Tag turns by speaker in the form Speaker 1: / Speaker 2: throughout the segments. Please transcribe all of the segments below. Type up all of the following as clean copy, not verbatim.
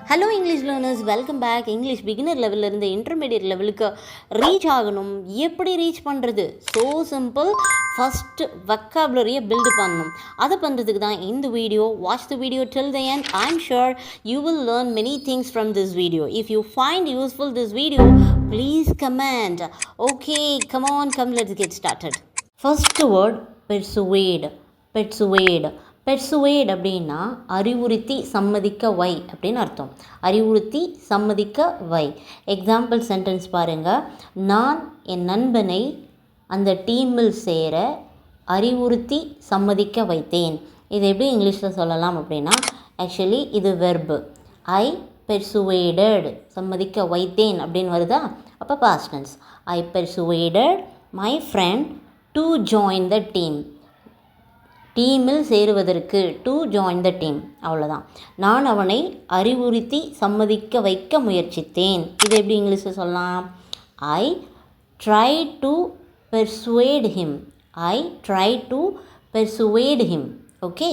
Speaker 1: Hello English learners, welcome back. English beginner லெவலிருந்து intermediate லெவலுக்கு reach ஆகணும். எப்படி ரீச் பண்ணுறது? So simple. ஃபஸ்ட்டு வொக்காபுலரியை பில்டு பண்ணணும். அதை பண்ணுறதுக்கு தான் இந்த video. Watch the video till the end. I'm sure you will learn many things from this video. If you find useful this video, please comment. Okay, come on, let's get started. First word, persuade. Persuade அப்படின்னா அறிவுறுத்தி சம்மதிக்க வை அப்படின்னு அர்த்தம். அறிவுறுத்தி சம்மதிக்க வை. Example sentence பாருங்கள். நான் என் நண்பனை அந்த டீமில் சேர அறிவுறுத்தி சம்மதிக்க வைத்தேன். இது எப்படி இங்கிலீஷில் சொல்லலாம் அப்படின்னா, ஆக்சுவலி இது வெர்பு. ஐ பெர்சுவேடட், சம்மதிக்க வைத்தேன் அப்படின்னு வருதா, அப்போ past tense. I persuaded my friend to join the team. டீமில் சேருவதற்கு, டு ஜாயின் த டீம், அவ்வளோதான். நான் அவனை அறிவுறுத்தி சம்மதிக்க வைக்க முயற்சித்தேன். இது எப்படி இங்கிலீஷில் சொல்லலாம்? I try to persuade him. I try to persuade him. Okay.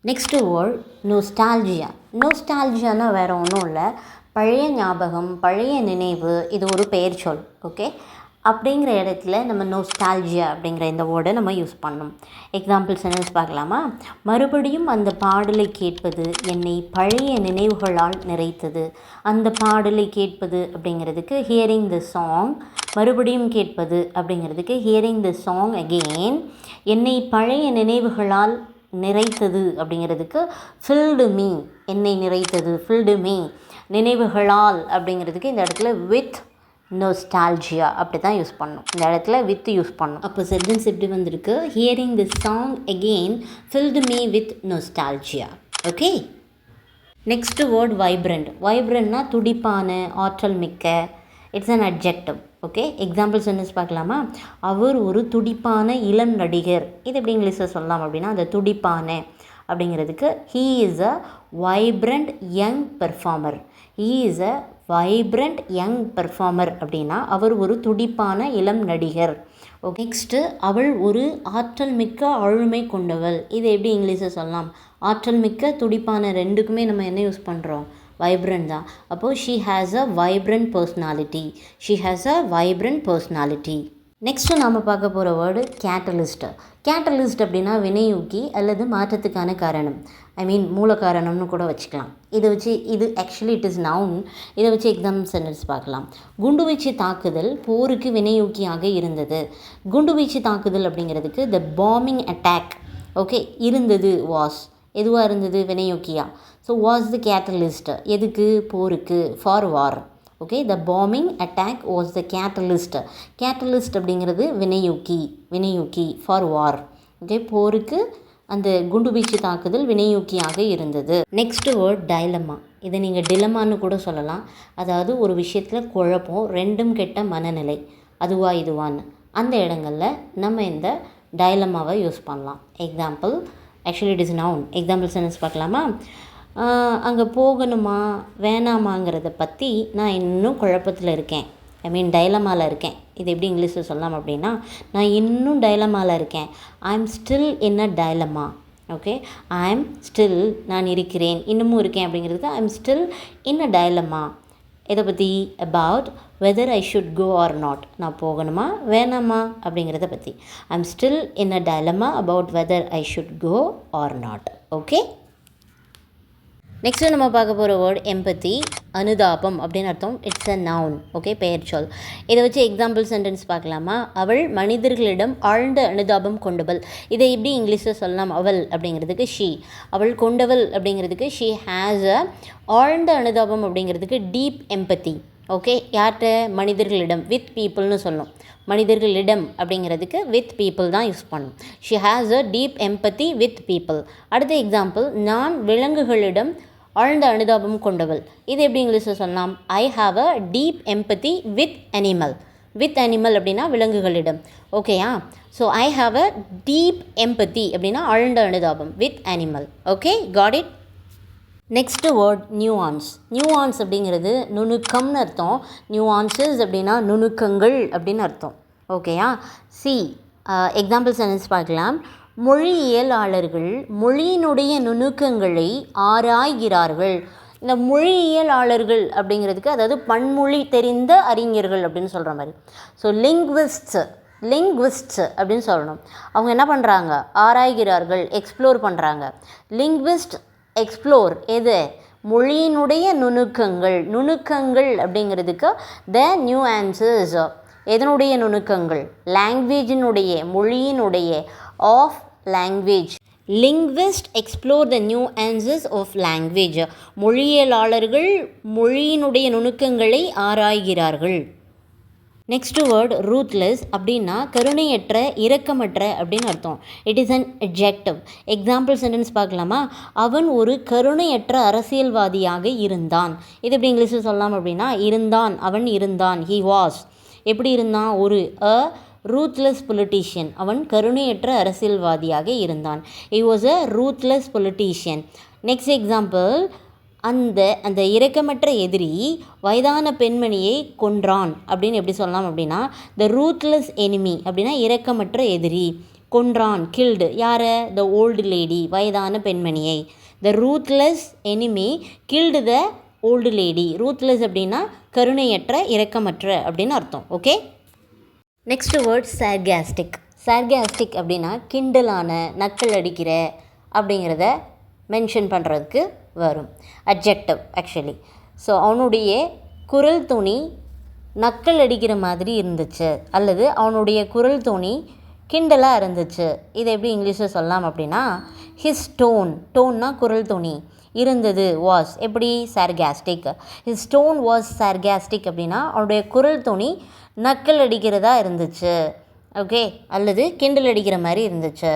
Speaker 1: Next word nostalgia. நோஸ்டால்ஜியானா வேறு ஒன்றும் இல்லை, பழைய ஞாபகம், பழைய நினைவு. இது ஒரு பெயர் சொல். ஓகே. அப்படிங்கிற இடத்துல நம்ம நோஸ்டால்ஜியா அப்படிங்கிற இந்த வேர்டை நம்ம யூஸ் பண்ணணும். எக்ஸாம்பிள் சென்டென்ஸ் பார்க்கலாமா? மறுபடியும் அந்த பாடலை கேட்பது என்னை பழைய நினைவுகளால் நிறைத்தது. அந்த பாடலை கேட்பது அப்படிங்கிறதுக்கு ஹியரிங் த சாங். மறுபடியும் கேட்பது அப்படிங்கிறதுக்கு ஹியரிங் த சாங் அகெயின். என்னை பழைய நினைவுகளால் நிறைத்தது அப்படிங்கிறதுக்கு ஃபில்டு மீ. என்னை நிறைத்தது ஃபில்டு மீ. நினைவுகளால் அப்படிங்கிறதுக்கு இந்த இடத்துல வித் நோஸ்டால்ஜியா அப்படி தான் யூஸ் பண்ணணும். இந்த இடத்துல வித் யூஸ் பண்ணணும். அப்போ சென்டென்ஸ் எப்படி வந்திருக்கு? Hearing the song again filled me with nostalgia. Okay. Next word vibrant. வைப்ரண்ட்னா துடிப்பான, ஆற்றல் மிக்க. It's an adjective. Okay. Example sentence பார்க்கலாமா? அவர் ஒரு துடிப்பான இளம் நடிகர். இது எப்படி இங்கிலீஷில் சொல்லலாம் அப்படின்னா, அந்த துடிப்பான அப்படிங்கிறதுக்கு he is a vibrant young performer. He is a vibrant young performer அப்படின்னா அவர் ஒரு துடிப்பான இளம் நடிகர். ஓகே. நெக்ஸ்ட்டு அவள் ஒரு ஆற்றல் மிக்க ஆளுமை கொண்டவள். இது எப்படி இங்கிலீஷில் சொல்லலாம்? ஆற்றல் மிக்க, துடிப்பான, ரெண்டுக்குமே நம்ம என்ன யூஸ் பண்ணுறோம்? வைப்ரண்ட் தான். அப்போது she has a vibrant personality. She has a vibrant personality. Next நாம் பார்க்க போகிற வேர்டு கேட்டலிஸ்ட். கேட்டலிஸ்ட் அப்படின்னா வினையூக்கி அல்லது மாற்றத்துக்கான காரணம். ஐ மீன் மூல காரணம்னு கூட வச்சுக்கலாம். இதை வச்சு, இது ஆக்சுவலி இட் இஸ் நவுன். இதை வச்சு எக்ஸாம் சென்டென்ஸ் பார்க்கலாம். குண்டுவீச்சு தாக்குதல் போருக்கு வினையூக்கியாக இருந்தது. குண்டுவீச்சு தாக்குதல் அப்படிங்கிறதுக்கு த பாம்பிங் அட்டாக். ஓகே. இருந்தது வாஸ். எதுவாக இருந்தது? வினையூக்கியா. So was the catalyst. எதுக்கு? போருக்கு. For war. Okay. The bombing attack was the catalyst. Catalyst அப்படிங்கிறது வினையூக்கி ஃபார் வார். ஓகே. போருக்கு அந்த குண்டுவீச்சு தாக்குதல் வினையூக்கியாக இருந்தது. Next word dilemma. இதை நீங்கள் டிலமான்னு கூட சொல்லலாம். அதாவது ஒரு விஷயத்தில் குழப்பம், ரெண்டும் கெட்ட மனநிலை, அதுவா இதுவான்னு. அந்த இடங்களில் நம்ம இந்த டைலமாவை யூஸ் பண்ணலாம். Example, actually it is noun. Example sentence பார்க்கலாமா? அங்கே போகணுமா வேணாமாங்கிறத பற்றி நான் இன்னும் குழப்பத்தில் இருக்கேன். ஐ மீன் டைலமாவில் இருக்கேன். இது எப்படி இங்கிலீஷில் சொல்லலாம் அப்படின்னா, நான் இன்னும் டைலமாவில் இருக்கேன். I am still in a dilemma. Okay. I am still, நான் இருக்கிறேன், இன்னமும் இருக்கேன் அப்படிங்கிறதுக்கு I am still in a dilemma. இதை பற்றி about whether I should go or not. நான் போகணுமா வேணாமா அப்படிங்கிறத பற்றி. I am still in a dilemma about whether I should go or not. Okay. Next நம்ம பார்க்க போகிற வேர்ட் எம்பத்தி. அனுதாபம் அப்படின்னு அர்த்தம். It's a noun. ஓகே. பெயர் சொல். இதை வச்சு எக்ஸாம்பிள் சென்டென்ஸ் பார்க்கலாமா? அவள் மனிதர்களிடம் ஆழ்ந்த அனுதாபம் கொண்டவள். இதை எப்படி இங்கிலீஷில் சொல்லலாம்? அவள் அப்படிங்கிறதுக்கு ஷீ. அவள் கொண்டவள் அப்படிங்கிறதுக்கு ஷீ ஹேஸ் அ. ஆழ்ந்த அனுதாபம் அப்படிங்கிறதுக்கு டீப் எம்பத்தி. ஓகே. யார்கிட்ட? மனிதர்களிடம். வித் பீப்புள்னு சொல்லணும். மனிதர்களிடம் அப்படிங்கிறதுக்கு வித் பீப்புள் தான் யூஸ் பண்ணணும். She has a deep empathy with people. அடுத்த எக்ஸாம்பிள், நான் விலங்குகளிடம் ஆழ்ந்த அனுதாபம் கொண்டவள். இது எப்படி இங்கிலீஷில் சொல்லலாம்? I have a deep empathy with animal. With animal அப்படின்னா விலங்குகளிடம். ஓகேயா? So I have a deep empathy அப்படின்னா ஆழ்ந்த அனுதாபம் with animal. Okay. Got it. Next word nuance. Nuance அப்படிங்கிறது நுணுக்கம்னு அர்த்தம். நியூஆன்சஸ் அப்படின்னா நுணுக்கங்கள் அப்படின்னு அர்த்தம். ஓகேயா? எக்ஸாம்பிள் சென்டென்ஸ் பார்க்கலாம். மொழியியலாளர்கள் மொழியினுடைய நுணுக்கங்களை ஆராய்கிறார்கள். இந்த மொழியியலாளர்கள் அப்படிங்கிறதுக்கு அதாவது பன்மொழி தெரிந்த அறிஞர்கள் அப்படின்னு சொல்கிற மாதிரி. ஸோ லிங்க்விஸ்ட்ஸ் அப்படின்னு சொல்லணும். அவங்க என்ன பண்ணுறாங்க, ஆராய்கிறார்கள், எக்ஸ்ப்ளோர் பண்ணுறாங்க. லிங்க்விஸ்ட் எக்ஸ்ப்ளோர் எது, மொழியினுடைய நுணுக்கங்கள் அப்படிங்கிறதுக்கு த நியூஆன்சஸ். எதனுடைய நுணுக்கங்கள், லாங்குவேஜினுடைய, மொழியினுடைய, of language. Linguist explore the nuances of language. மொழியியலாளர்கள் மொழியினுடைய நுணுக்கங்களை ஆராய்கிறார்கள். நெக்ஸ்ட் வேர்ட் ரூத்லெஸ் அப்படின்னா கருணையற்ற, இரக்கமற்ற அப்படின்னு அர்த்தம். It is an adjective. Example sentence பார்க்கலாமா? அவன் ஒரு கருணையற்ற அரசியல்வாதியாக இருந்தான். இது எப்படி இங்கிலீஷில் சொல்லலாம் அப்படின்னா, இருந்தான், அவன் இருந்தான், ஹி வாஸ். எப்படி இருந்தான், ஒரு ரூத்லெஸ் பொலிட்டீஷியன். அவன் கருணையற்ற அரசியல்வாதியாக இருந்தான். He was a ruthless politician. Next example, அந்த இரக்கமற்ற எதிரி வயதான பெண்மணியை கொன்றான் அப்படின்னு எப்படி சொல்லலாம் அப்படின்னா, த ரூத்லெஸ் எனிமி அப்படின்னா இரக்கமற்ற எதிரி, கொன்றான், கில்டு யாரை, த ஓல்டு லேடி, வயதான பெண்மணியை. The ruthless enemy killed the old lady. Ruthless அப்படின்னா கருணையற்ற, இரக்கமற்ற அப்படின்னு அர்த்தம். Okay. Next word sarcastic. Sarcastic அப்படின்னா கிண்டலான, நக்கல் அடிக்கிற அப்படிங்கிறத மென்ஷன் பண்ணுறதுக்கு வரும். Adjective actually. ஸோ அவனுடைய குரல் துணி நக்கல் அடிக்கிற மாதிரி இருந்துச்சு, அல்லது அவனுடைய குரல் துணி கிண்டலாக இருந்துச்சு. இதை எப்படி இங்கிலீஷில் சொல்லலாம் அப்படின்னா, ஹிஸ் டோன்னா குரல் துணி, இருந்தது, வாஸ் எப்படி, sarcastic. His tone was sarcastic அப்படின்னா அவனுடைய குரல் துணி நக்கல் அடிக்கிறதா இருந்துச்சு. ஓகே, அல்லது கிண்டல் அடிக்கிற மாதிரி இருந்துச்சு.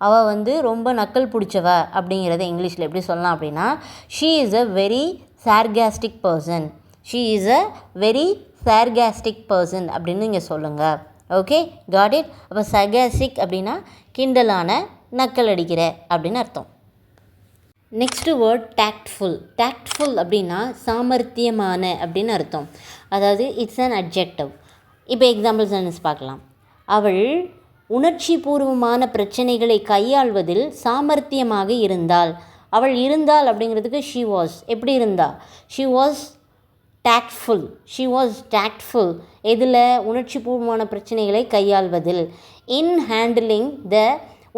Speaker 1: அவள் ரொம்ப நக்கல் பிடிச்சவ அப்படிங்கிறத இங்கிலீஷில் எப்படி சொல்லலாம் அப்படின்னா, she is a very sarcastic person. She is a very sarcastic person அப்படின்னு நீங்கள் சொல்லுங்கள். Okay, got it. அப்போ சார்காஸ்டிக் அப்படின்னா கிண்டலான, நக்கல் அடிக்கிற அப்படின்னு அர்த்தம். Next word டாக்ட்ஃபுல். டாக்ட்ஃபுல் அப்படின்னா சாமர்த்தியமான அப்படின்னு அர்த்தம். அதாவது இட்ஸ் அன் அட்ஜெக்டிவ். இப்போ எக்ஸாம்பிள் சென்டென்ஸ் பார்க்கலாம். அவள் உணர்ச்சி பூர்வமான பிரச்சனைகளை கையாள்வதில் சாமர்த்தியமாக இருந்தாள். அவள் இருந்தாள் அப்படிங்கிறதுக்கு ஷி வாஸ். எப்படி இருந்தா, ஷி வாஸ் டாக்ட்ஃபுல். ஷி வாஸ் டாக்ட்ஃபுல் எதில், உணர்ச்சி பூர்வமான பிரச்சனைகளை கையாள்வதில். இன் ஹேண்டிலிங் த,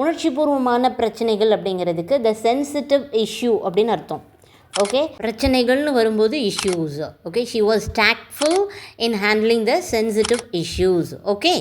Speaker 1: உணர்ச்சி பூர்வமான பிரச்சனைகள் அப்படிங்கிறதுக்கு த சென்சிட்டிவ் இஷ்யூ அப்படின்னு அர்த்தம். ஓகே, பிரச்சனைகள்னு வரும்போது issues. Okay, she was tactful in handling the sensitive issues. Okay.